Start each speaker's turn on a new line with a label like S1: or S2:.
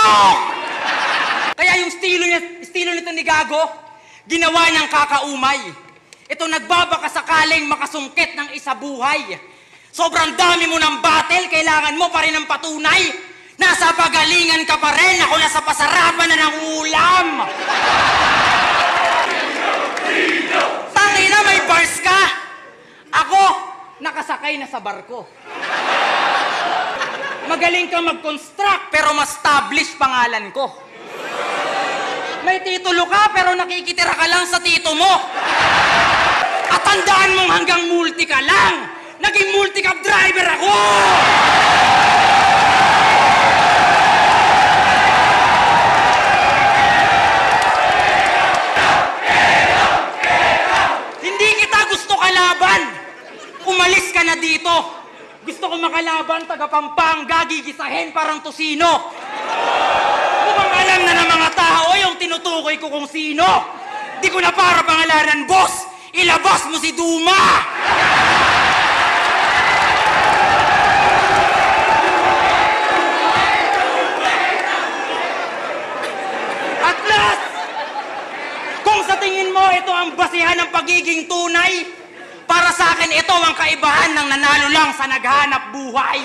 S1: manok! Kaya yung estilo nito ni Gago, ginawa niyang kakaumay. Ito nagbabaka sakaling makasungkit ng isa buhay. Sobrang dami mo ng battle, kailangan mo pa rin ng patunay. Nasa pagalingan ka pa rin, ako nasa pasarapan na ng ulam. Tangina, may bars ka. Ako, nakasakay na sa barko. Magaling ka mag-construct, pero ma-establish pangalan ko. May titulo ka, pero nakikitira ka lang sa tito mo. At tandaan mong hanggang multi ka lang. Naging multi-cab driver ako! Hindi kita gusto kalaban. Umalis ka na dito. Gusto ko makalaban, taga Pampanga, gigisahin parang tosino. Mukhang alam na ng mga tao yung tinutukoy ko kung sino. Di ko na para pangalanan, boss. Ilabas mo si Duma! At last, kung sa tingin mo ito ang basihan ng pagiging tunay, para sa akin ito ang kaibahan ng nanalo lang sa naghanap buhay.